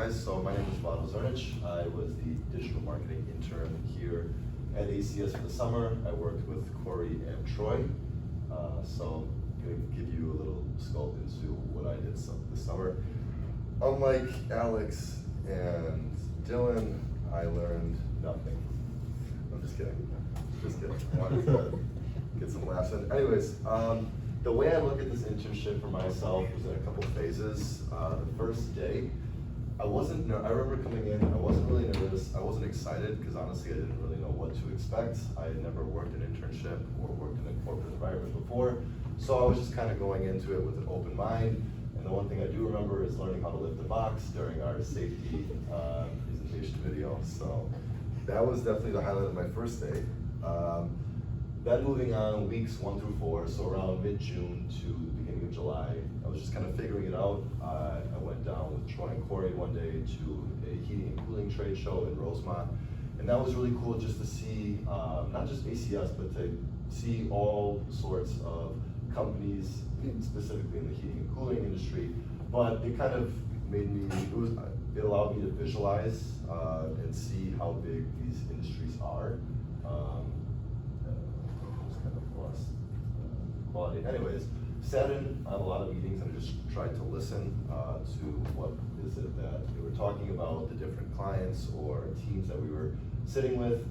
guys. So my name is Vlado Zrnic. I was the digital marketing intern here at ACS for the summer. I worked with Corey and Troy. So I'm going to give you a little scope into what I did this summer. Unlike Alex and Dylan, I learned nothing. I'm just kidding. I wanted to get some laughs in. Anyways, the way I look at this internship for myself was in a couple phases. The first day, I remember coming in, I wasn't really nervous, I wasn't excited, because honestly I didn't really know what to expect. I had never worked an internship or worked in a corporate environment before, so I was just kind of going into it with an open mind. And the one thing I do remember is learning how to lift the box during our safety presentation video. So that was definitely the highlight of my first day. Then moving on weeks 1 through 4, so around mid-June to the beginning of July, I was just kind of figuring it out. I went down with Troy and Corey one day to a heating and cooling trade show in Rosemont. And that was really cool just to see, not just ACS, but to see all sorts of companies, specifically in the heating and cooling industry. But it kind of made me, it allowed me to visualize and see how big these industries are. Quality. Anyways, sat in on a lot of meetings and I just tried to listen to what is it that they were talking about, the different clients or teams that we were sitting with.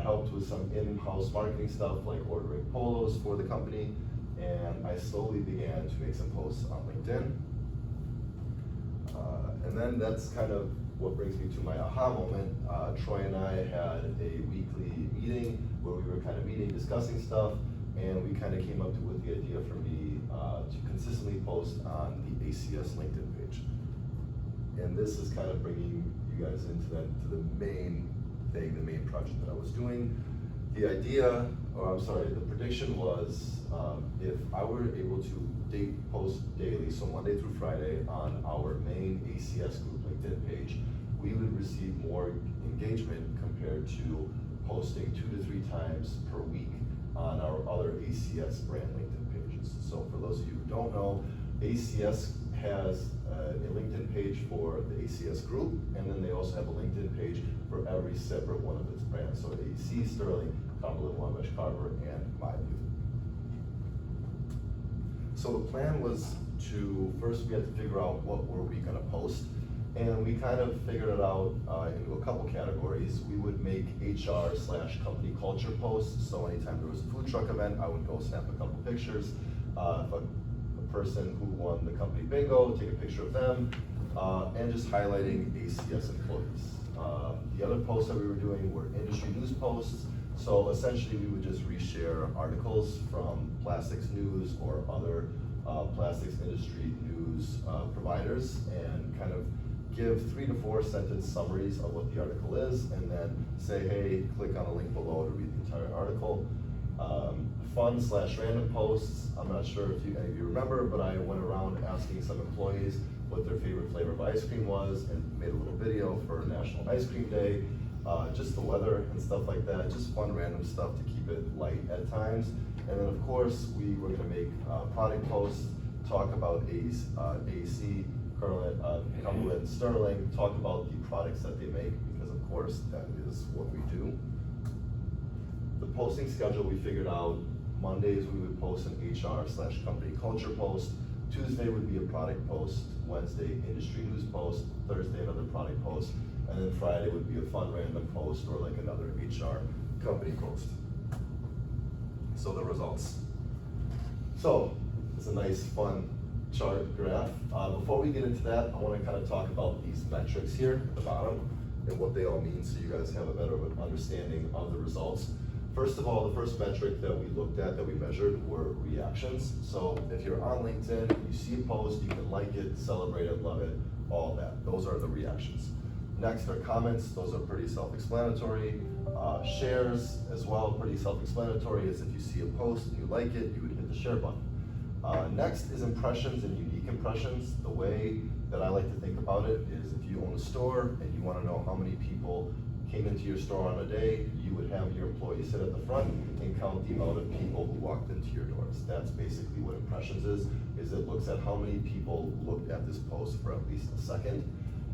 Helped with some in-house marketing stuff like ordering polos for the company, and I slowly began to make some posts on LinkedIn. And then that's kind of what brings me to my aha moment. Troy and I had a weekly meeting where we were kind of discussing stuff. And we kind of came up with the idea for me to consistently post on the ACS LinkedIn page. And this is kind of bringing you guys into the main thing, the main project that I was doing. The prediction was if I were able to post daily, so Monday through Friday on our main ACS group LinkedIn page, we would receive more engagement compared to posting 2 to 3 times per week on our other ACS brand LinkedIn pages. So for those of you who don't know, ACS has a LinkedIn page for the ACS group, and then they also have a LinkedIn page for every separate one of its brands. So AC, Sterling, Cumberland, Wabash, Carver, and MyView. So the plan was first we had to figure out what were we gonna post. And we kind of figured it out into a couple categories. We would make HR/company culture posts. So anytime there was a food truck event, I would go snap a couple pictures. If a person who won the company bingo, take a picture of them, and just highlighting ACS employees. The other posts that we were doing were industry news posts. So essentially we would just reshare articles from plastics news or other plastics industry news providers and kind of give 3 to 4 sentence summaries of what the article is, and then say, hey, click on the link below to read the entire article. Fun/random posts. I'm not sure if any of you remember, but I went around asking some employees what their favorite flavor of ice cream was and made a little video for National Ice Cream Day, just the weather and stuff like that, just fun random stuff to keep it light at times. And then of course, we were gonna make product posts, talk about AC, Cumberland, Sterling, talk about the products that they make, because of course that is what we do. The posting schedule we figured out, Mondays we would post an HR/company culture post, Tuesday would be a product post, Wednesday industry news post, Thursday another product post, and then Friday would be a fun random post or like another HR company post. So the results. So it's a nice fun chart graph. Before we get into that, I want to kind of talk about these metrics here at the bottom and what they all mean so you guys have a better understanding of the results. First of all, the first metric that we looked at, that we measured, were reactions. So if you're on LinkedIn, you see a post, you can like it, celebrate it, love it, all that. Those are the reactions. Next are comments. Those are pretty self-explanatory. Shares as well, pretty self-explanatory, as if you see a post and you like it, you would hit the share button. Next is impressions and unique impressions. The way that I like to think about it is if you own a store and you want to know how many people came into your store on a day, you would have your employees sit at the front and count the amount of people who walked into your doors. That's basically what impressions is it looks at how many people looked at this post for at least a second.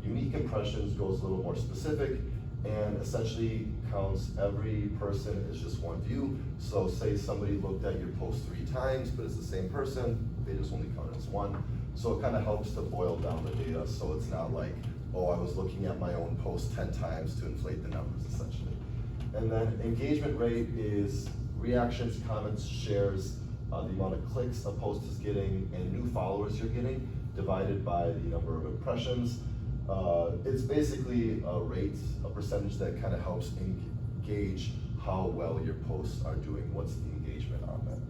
Unique impressions goes a little more specific and essentially counts every person as just one view. So say somebody looked at your post 3 times, but it's the same person, they just only count it as one. So it kind of helps to boil down the data, so it's not like, oh, I was looking at my own post 10 times to inflate the numbers, essentially. And then engagement rate is reactions, comments, shares, the amount of clicks a post is getting, and new followers you're getting, divided by the number of impressions. It's basically a rate, a percentage that kind of helps gauge how well your posts are doing, what's the engagement on them.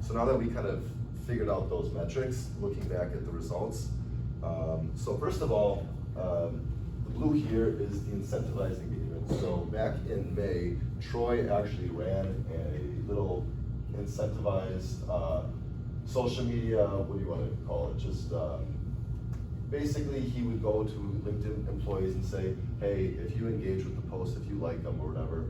So now that we kind of figured out those metrics, looking back at the results. So first of all, the blue here is the incentivized engagement. So back in May, Troy actually ran a little incentivized social media, what do you want to call it? Just basically he would go to LinkedIn employees and say, hey, if you engage with the post, if you like them or whatever,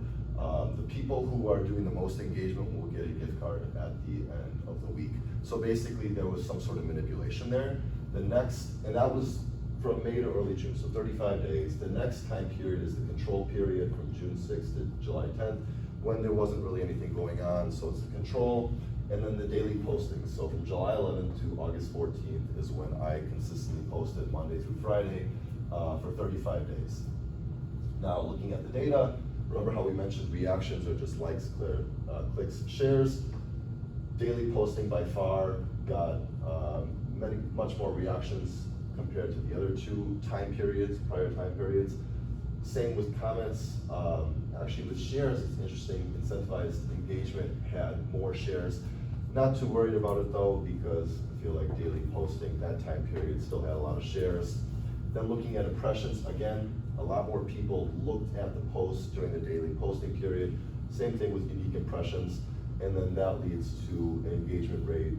the people who are doing the most engagement will get a gift card at the end of the week. So basically there was some sort of manipulation there. The next, and that was from May to early June, so 35 days. The next time period is the control period from June 6th to July 10th, when there wasn't really anything going on. So it's the control, and then the daily postings. So from July 11th to August 14th is when I consistently posted Monday through Friday for 35 days. Now looking at the data, remember how we mentioned reactions are just likes, clicks, shares. Daily posting by far got much more reactions compared to the other 2 time periods, prior time periods. Same with comments. Actually with shares, it's interesting, incentivized engagement had more shares. Not too worried about it though, because I feel like daily posting, that time period still had a lot of shares. Then looking at impressions, again, a lot more people looked at the post during the daily posting period. Same thing with unique impressions. And then that leads to an engagement rate,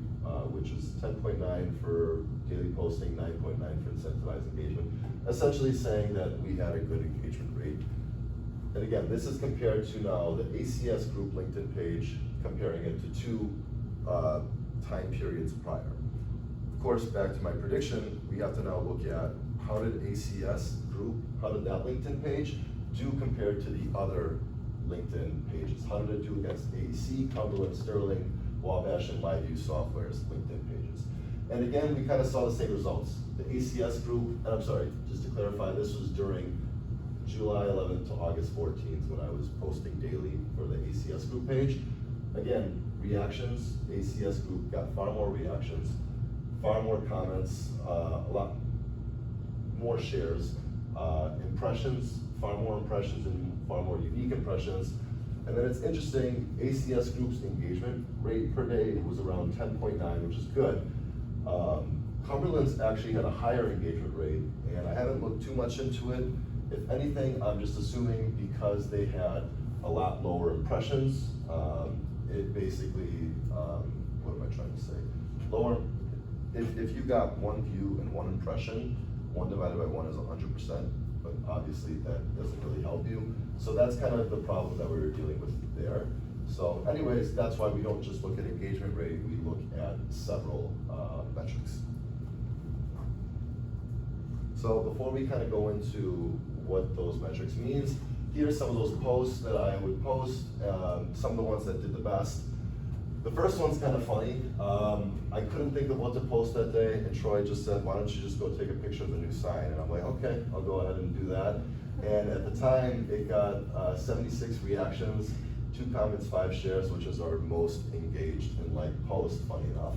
which is 10.9 for daily posting, 9.9 for incentivized engagement. Essentially saying that we had a good engagement rate. And again, this is compared to now the ACS group LinkedIn page, comparing it to 2 time periods prior. Of course, back to my prediction, we have to now look at how did ACS group, how did that LinkedIn page do compared to the other LinkedIn pages? How did it do against AEC, Cumberland, Sterling, Wabash, and LiveView Software's LinkedIn pages? And again, we kind of saw the same results. The ACS group, and I'm sorry, just to clarify, this was during July 11th to August 14th when I was posting daily for the ACS group page. Again, reactions, ACS group got far more reactions, far more comments, a lot more shares, impressions, far more impressions and far more unique impressions. And then it's interesting, ACS group's engagement rate per day was around 10.9, which is good. Cumberland's actually had a higher engagement rate, and I haven't looked too much into it. If anything, I'm just assuming because they had a lot lower impressions, it basically, what am I trying to say? Lower, if you got 1 view and 1 impression, 1 divided by 1 is 100%, but obviously that doesn't really help you. So that's kind of the problem that we were dealing with there. So anyways, that's why we don't just look at engagement rate, we look at several metrics. So before we kind of go into what those metrics means, here's some of those posts that I would post, some of the ones that did the best. The first one's kind of funny. I couldn't think of what to post that day, and Troy just said, why don't you just go take a picture of the new sign? And I'm like, okay, I'll go ahead and do that. And at the time, it got 76 reactions, 2 comments, 5 shares, which is our most engaged and liked post, funny enough.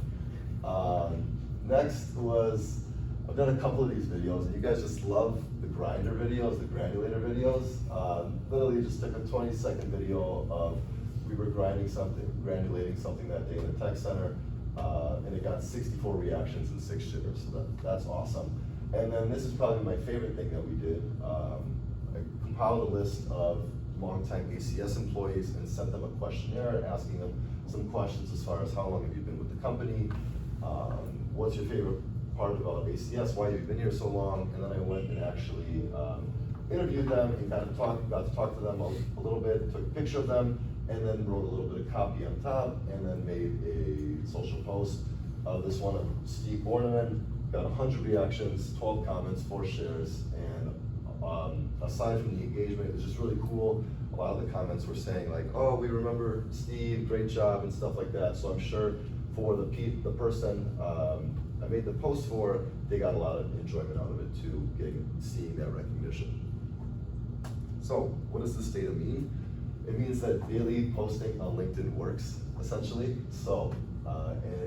Next was, I've done a couple of these videos, and you guys just love the grinder videos, the granulator videos. Literally just took a 20-second video of we were granulating something that day in the tech center, and it got 64 reactions and 6 shares, so that's awesome. And then this is probably my favorite thing that we did. I compiled a list of longtime ACS employees and sent them a questionnaire asking them some questions as far as how long have you been with the company, what's your favorite part about ACS, why have you been here so long, and then I went and actually interviewed them and got to talk to them a little bit, took a picture of them, and then wrote a little bit of copy on top, and then made a social post of this one of Steve Borneman. got 100 reactions, 12 comments, 4 shares, and aside from the engagement, it was just really cool. A lot of the comments were saying like, oh, we remember Steve, great job, and stuff like that. So I'm sure for the person I made the post for, they got a lot of enjoyment out of it too, seeing that recognition. So what does this data mean? It means that daily posting on LinkedIn works, essentially. So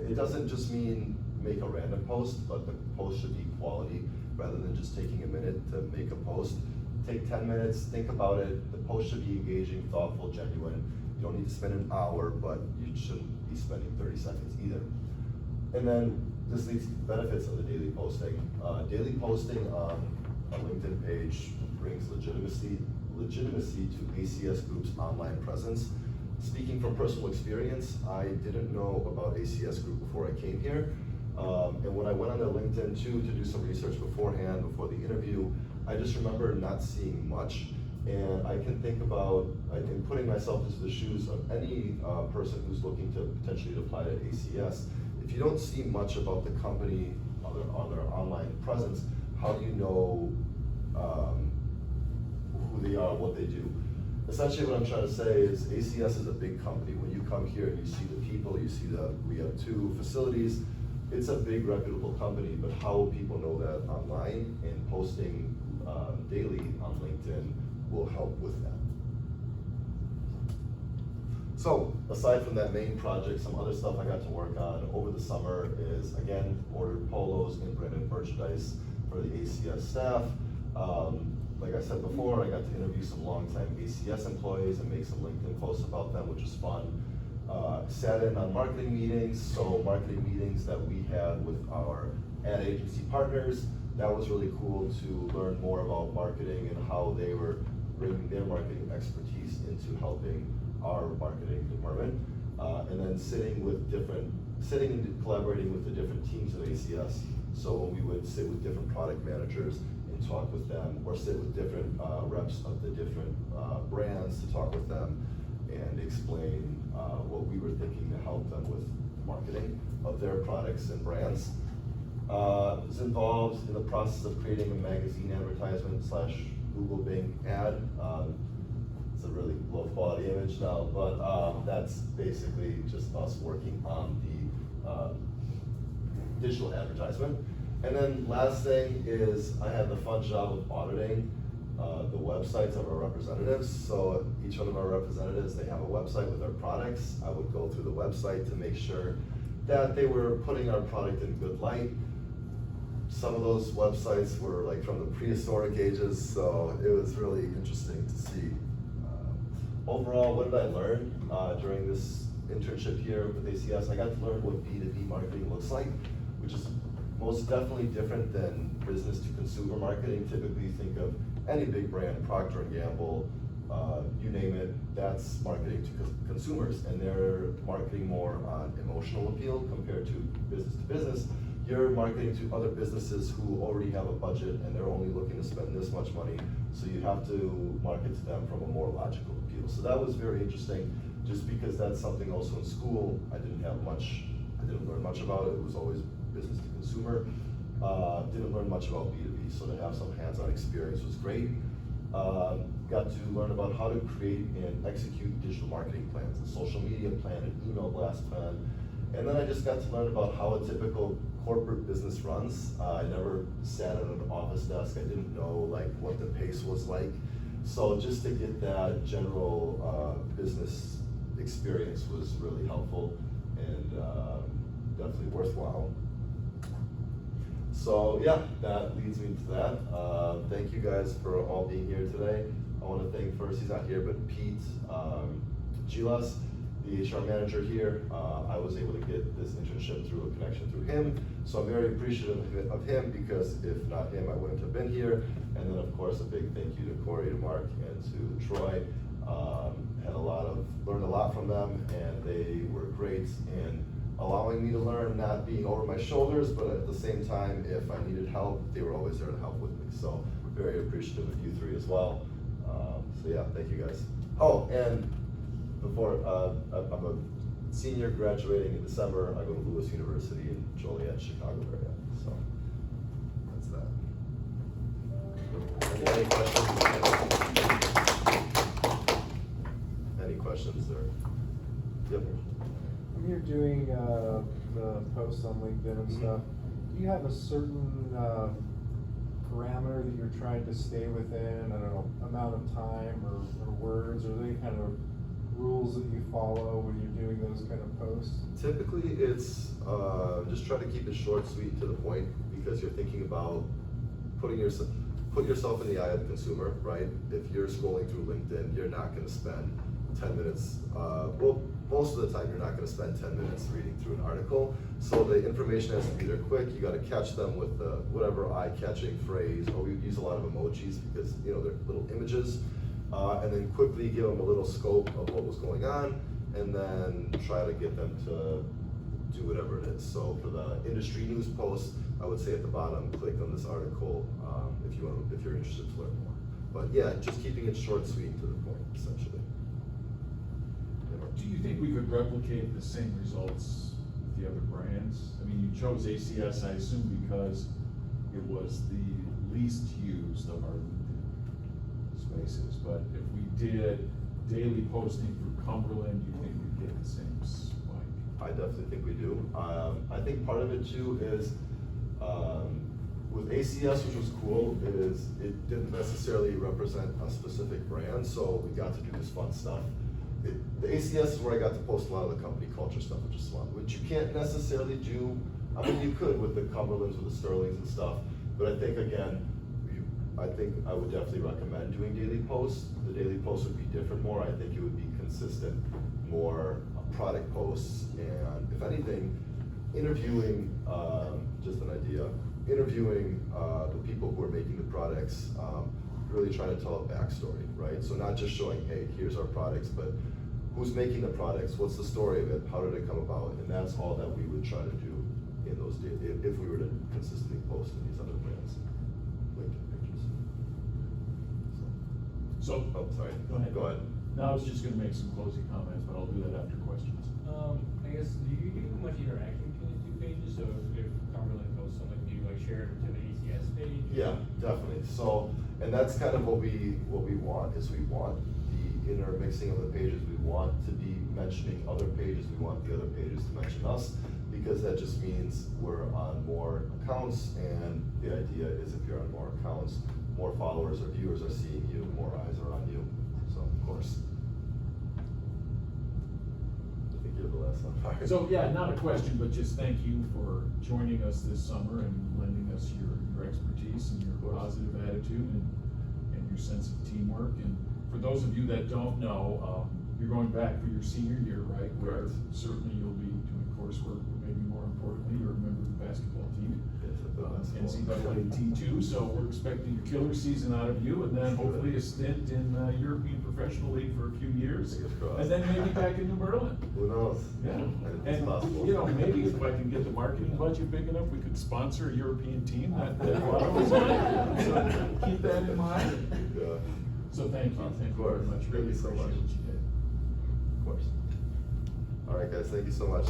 it doesn't just mean make a random post, but the post should be quality rather than just taking a minute to make a post. Take 10 minutes, think about it. The post should be engaging, thoughtful, genuine. You don't need to spend an hour, but you shouldn't be spending 30 seconds either. And then this leads to the benefits of the daily posting. Daily posting on a LinkedIn page brings legitimacy to ACS Group's online presence. Speaking from personal experience, I didn't know about ACS Group before I came here. And when I went on their LinkedIn too to do some research beforehand, before the interview, I just remember not seeing much. And I can think about, in putting myself into the shoes of any person who's looking to potentially apply to ACS, if you don't see much about the company on their online presence, how do you know who they are, what they do? Essentially what I'm trying to say is ACS is a big company. When you come here and you see the people, we have 2 facilities, it's a big reputable company, but how will people know that online? And posting daily on LinkedIn will help with that. So aside from that main project, some other stuff I got to work on over the summer is, again, ordered polos and branded merchandise for the ACS staff. Like I said before, I got to interview some longtime ACS employees and make some LinkedIn posts about them, which was fun. Sat in on marketing meetings, so marketing meetings that we had with our ad agency partners. That was really cool to learn more about marketing and how they were bringing their marketing expertise into helping our marketing department. And then sitting and collaborating with the different teams of ACS. So when we would sit with different product managers and talk with them, or sit with different reps of the different brands to talk with them and explain what we were thinking to help them with marketing of their products and brands. Was involved in the process of creating a magazine advertisement / Google Bing ad. It's a really low quality image now, but that's basically just us working on the digital advertisement. And then last thing is I had the fun job of auditing the websites of our representatives. So each one of our representatives, they have a website with their products. I would go through the website to make sure that they were putting our product in good light. Some of those websites were like from the prehistoric ages, so it was really interesting to see. Overall, what did I learn during this internship here with ACS? I got to learn what B2B marketing looks like, which is most definitely different than business to consumer marketing. Typically think of any big brand, Procter & Gamble, you name it, that's marketing to consumers, and they're marketing more on emotional appeal compared to business. You're marketing to other businesses who already have a budget and they're only looking to spend this much money, so you have to market to them from a more logical appeal. So that was very interesting, just because that's something also in school I didn't learn much about it. It was always business to consumer. Didn't learn much about B2B, so to have some hands-on experience was great. Got to learn about how to create and execute digital marketing plans, a social media plan, an email blast plan. And then I just got to learn about how a typical corporate business runs. I never sat at an office desk. I didn't know like what the pace was like. So just to get that general business experience was really helpful and definitely worthwhile. So yeah, that leads me to that. Thank you guys for all being here today. I want to thank first, he's not here, but Pete Gilas, the HR manager here. I was able to get this internship through a connection through him. So I'm very appreciative of him, because if not him, I wouldn't have been here. And then of course, a big thank you to Corey, to Mark, and to Troy. Learned a lot from them, and they were great in allowing me to learn, not being over my shoulders, but at the same time, if I needed help, they were always there to help with me. So very appreciative of you three as well. So yeah, thank you guys. Oh, and before, I'm a senior graduating in December. I go to Lewis University in Joliet, Chicago area. So that. Any questions? Any questions there? Yep. When you're doing the posts on LinkedIn and stuff, do you have a certain parameter that you're trying to stay within? I don't know, amount of time or words, or any kind of rules that you follow when you're doing those kind of posts? Typically, it's just try to keep it short, sweet, and to the point, because you're thinking about put yourself in the eye of the consumer, right? If you're scrolling through LinkedIn, you're not going to spend 10 minutes. Well, most of the time, you're not going to spend 10 minutes reading through an article. So the information has to be there quick. You got to catch them with whatever eye-catching phrase, or we use a lot of emojis because they're little images. And then quickly give them a little scope of what was going on, and then try to get them to do whatever it is. So for the industry news post, I would say at the bottom, click on this article if you're interested to learn more. But yeah, just keeping it short, sweet, and to the point, essentially. Do you think we could replicate the same results with the other brands? I mean, you chose ACS, I assume, because it was the least used of our spaces, but if we did daily posting for Cumberland, do you think we'd get the same spike? I definitely think we do. I think part of it too is with ACS, which was cool, is it didn't necessarily represent a specific brand, so we got to do this fun stuff. The ACS is where I got to post a lot of the company culture stuff, which is fun, which you can't necessarily do. I mean, you could with the Cumberlands, with the Sterlings and stuff, but I think again, I would definitely recommend doing daily posts. The daily posts would be different more. I think it would be consistent, more product posts, and if anything, interviewing, just an idea, interviewing the people who are making the products, really trying to tell a backstory, right? So not just showing, hey, here's our products, but who's making the products, what's the story of it, how did it come about, and that's all that we would try to do in those days, if we were to consistently post in these other brands. LinkedIn pages. So, Oh, sorry. Go ahead. No, I was just gonna make some closing comments, but I'll do that after questions. I guess, do you do much interaction between the two pages? So if Cumberland posts something, do you like share it to the ACS page? Yeah, definitely. So, and that's kind of what we want, is we want the intermixing of the pages. We want to be mentioning other pages. We want the other pages to mention us, because that just means we're on more accounts, and the idea is if you're on more accounts, more followers or viewers are seeing you, more eyes are on you. So, of course. I think you're the last one. So, yeah, not a question, but just thank you for joining us this summer and lending us your expertise and your positive attitude and your sense of teamwork. And for those of you that don't know, you're going back for your senior year, right? Where certainly you'll be doing coursework, but maybe more importantly, you're a member of the basketball team. NCAA T2, so we're expecting a killer season out of you, and then hopefully a stint in European Professional League for a few years, and then maybe back in New Berlin. Who knows? Yeah, It's and possible. maybe if I can get the marketing budget big enough, we could sponsor a European team. So keep that in mind. Yeah. So thank you very much. Thank Really you so appreciate much. what you did. Of course. All right, guys, thank you so much.